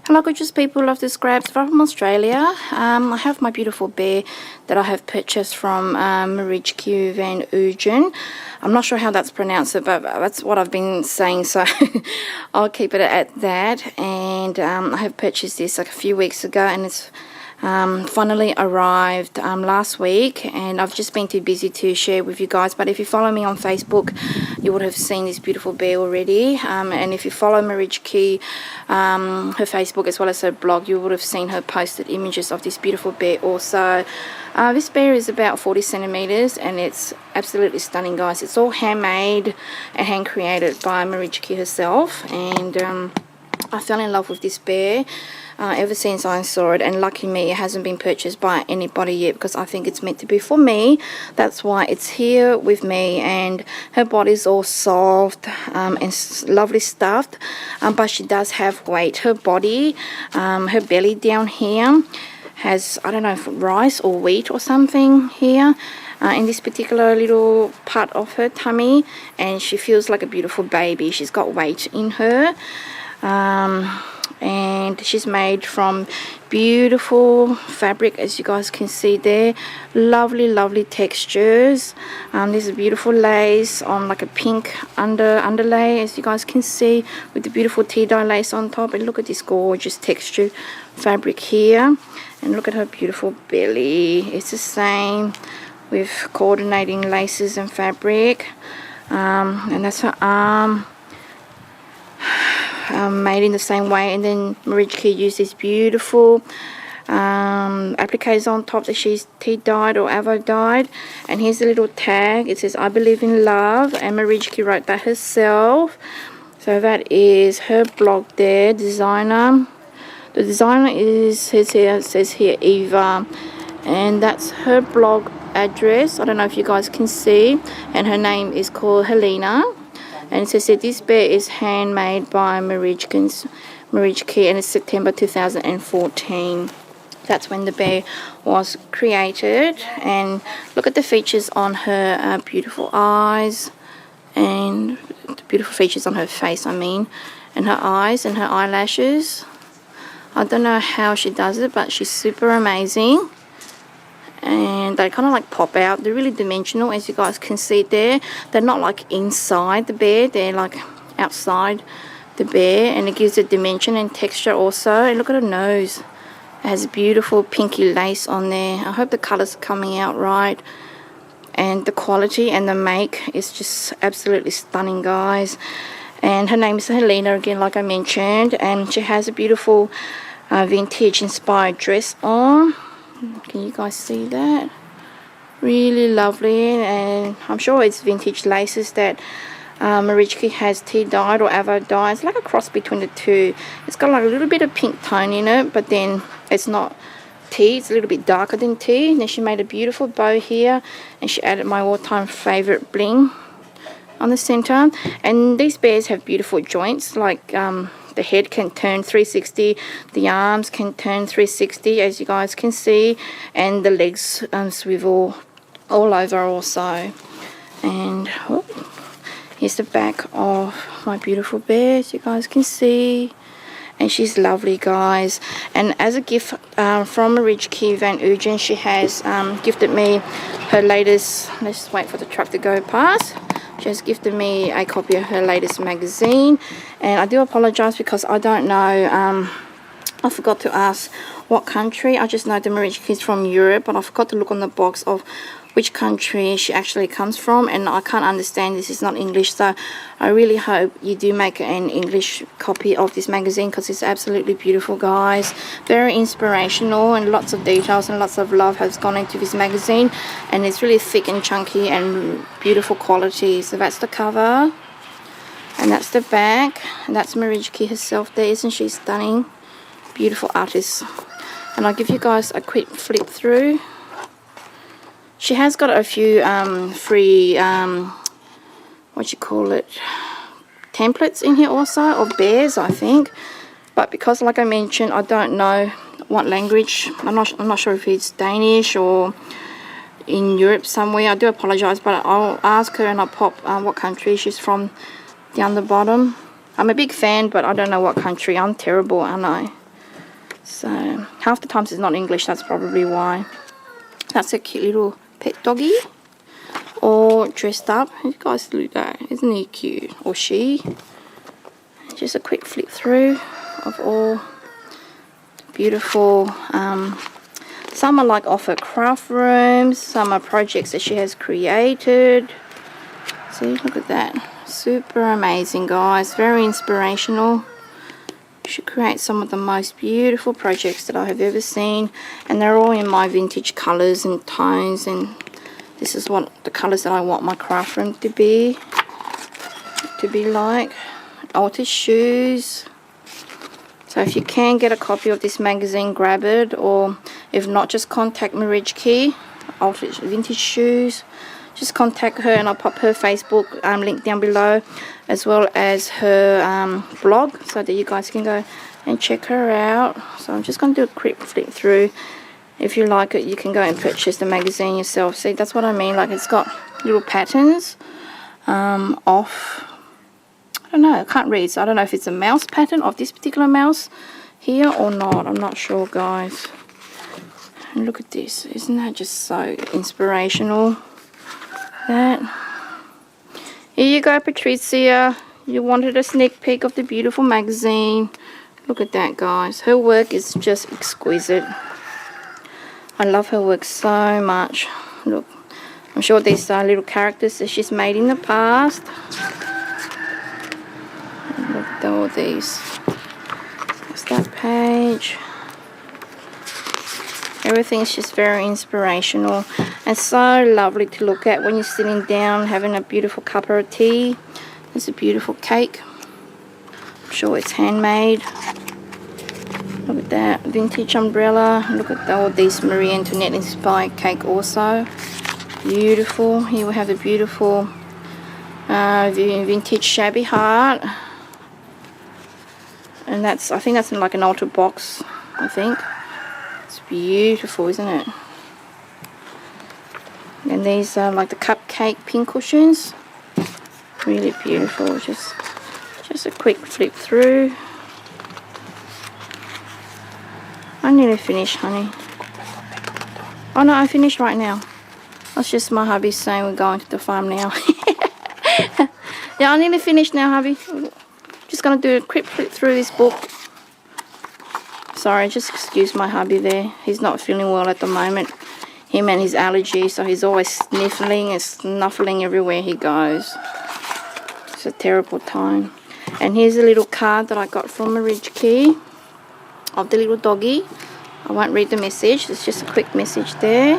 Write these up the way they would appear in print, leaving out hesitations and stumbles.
Hello gorgeous people of the scraps from Australia. I have my beautiful bear that I have purchased from Marijke van Ooijen. I'm not sure how that's pronounced, but that's what I've been saying, so I'll keep it at that. And I have purchased this like a few weeks ago, and it's finally arrived last week, and I've just been too busy to share with you guys. But if you follow me on Facebook, you would have seen this beautiful bear already, and if you follow Marijke, her Facebook as well as her blog, you would have seen her posted images of this beautiful bear also. This bear is about 40 centimeters, and it's absolutely stunning, guys. It's all handmade and hand created by Marijke herself, and I fell in love with this bear ever since I saw it, and lucky me, it hasn't been purchased by anybody yet, because I think it's meant to be for me. That's why it's here with me. And her body's all soft and lovely stuffed, but she does have weight. Her body, her belly down here has, I don't know if rice or wheat or something here in this particular little part of her tummy, and she feels like a beautiful baby. She's got weight in her. And she's made from beautiful fabric, as you guys can see there. Lovely textures. There's a beautiful lace on like a pink underlay, as you guys can see, with the beautiful tea-dye lace on top. And look at this gorgeous texture fabric here, and look at her beautiful belly. It's the same with coordinating laces and fabric, and that's her arm. Made in the same way. And then Marijke used this beautiful appliques on top that she's tea dyed or avo dyed. And here's a little tag. It says, "I believe in love," and Marijke wrote that herself. So that is her blog there, designer. The designer says here Eva, and that's her blog address. I don't know if you guys can see, and her name is called Helena. And it says that this bear is handmade by Marijke, and it's September 2014. That's when the bear was created. And look at the features on her beautiful eyes, and the beautiful features on her face, and her eyes and her eyelashes. I don't know how she does it, but she's super amazing. And they kind of like pop out. They're really dimensional, as you guys can see there. They're not like inside the bear, they're like outside the bear, and it gives it dimension and texture also. And look at her nose. It has a beautiful pinky lace on there. I hope the colors are coming out right, and the quality and the make is just absolutely stunning, guys. And her name is Helena again, like I mentioned, and she has a beautiful vintage inspired dress on. Can you guys see that? Really lovely, and I'm sure it's vintage laces that Marijke has tea dyed or avo dyed. It's like a cross between the two. It's got like a little bit of pink tone in it, but then it's not tea. It's a little bit darker than tea. And then she made a beautiful bow here, and she added my all-time favorite bling on the center. And these bears have beautiful joints, like the head can turn 360, the arms can turn 360, as you guys can see, and the legs swivel all over also. And here's the back of my beautiful bear, as you guys can see. And she's lovely, guys. And as a gift from Marijke van Ooijen, she has gifted me her latest, let's just wait for the truck to go past. She has gifted me a copy of her latest magazine, and I do apologize because I don't know, I forgot to ask what country. I just know the Marijke is from Europe, but I forgot to look on the box of which country she actually comes from, and I can't understand this is not English. So I really hope you do make an English copy of this magazine, because it's absolutely beautiful, guys. Very inspirational, and lots of details and lots of love has gone into this magazine, and it's really thick and chunky and beautiful quality. So that's the cover, and that's the back, and that's Marijke herself there. Isn't she stunning? Beautiful artist. And I'll give you guys a quick flip through. She has got a few free, templates in here also, of bears, I think. But because, like I mentioned, I don't know what language. I'm not sure if it's Danish or in Europe somewhere. I do apologize, but I'll ask her, and I'll pop what country she's from. down the bottom. I'm a big fan, but I don't know what country. I'm terrible, aren't I? And look at the back. That's Marijke herself there. Isn't she stunning? Beautiful artist. And I'll give you guys a quick flip through. She has got a few free, templates in here also of bears, I think. But because, like I mentioned, I don't know what language. I'm not sure if it's Danish or in Europe somewhere. I do apologize, but I'll ask her, and I'll pop what country she's from down the bottom. So half the times it's not English, that's probably why. That's a cute little pet doggy, all dressed up. You guys look at that, isn't he cute? Or she. Just a quick flip through of all the beautiful, some are like off her craft rooms, some are projects that she has created. See, look at that. Super amazing, guys. Very inspirational. She creates some of the most beautiful projects that I have ever seen, and they're all in my vintage colours and tones, and this is what the colours that I want my craft room to be like. Altered shoes. So if you can get a copy of this magazine, grab it, or if not, just contact Marijke, Altered Vintage Shoes. Just contact her, and I'll pop her Facebook link down below, as well as her blog, so that you guys can go and check her out. So I'm just going to do a quick flip through. If you like it, you can go and purchase the magazine yourself. See, that's what I mean. Like, it's got little patterns off. I don't know, I can't read, so I don't know if it's a mouse pattern of this particular mouse here or not. I'm not sure, guys. And look at this. Isn't that just so inspirational? That. Here you go, Patricia. You wanted a sneak peek of the beautiful magazine. Look at that, guys. Her work is just exquisite. I love her work so much. Look, I'm sure these are little characters that she's made in the past. Look at all these. That's that page. Everything is just very inspirational and so lovely to look at when you're sitting down having a beautiful cup of tea. There's a beautiful cake. I'm sure it's handmade. Look at that vintage umbrella. Look at all these Marie Antoinette inspired cake also. Beautiful. Here we have a beautiful vintage shabby heart. And that's, I think that's in like an altered box, I think. It's beautiful, isn't it? And these are like the cupcake pin cushions. Really beautiful. Just a quick flip through. I nearly finished, honey. Oh no, I finished right now. That's just my hubby saying we're going to the farm now. Yeah, I nearly finished now, hubby. Just gonna do a quick flip through this book. Sorry, just excuse my hubby there. He's not feeling well at the moment. Him and his allergies, so he's always sniffling and snuffling everywhere he goes. It's a terrible time. And here's a little card that I got from Marijke of the little doggy. I won't read the message. It's just a quick message there.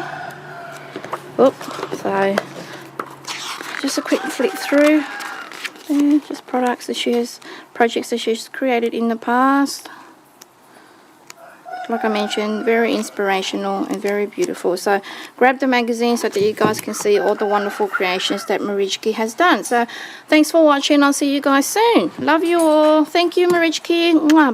Oop. So just a quick flip through. There, just projects that she's created in the past. Like I mentioned, very inspirational and very beautiful. So grab the magazine so that you guys can see all the wonderful creations that Marijke has done. So thanks for watching. I'll see you guys soon. Love you all. Thank you, Marijke. Mwah.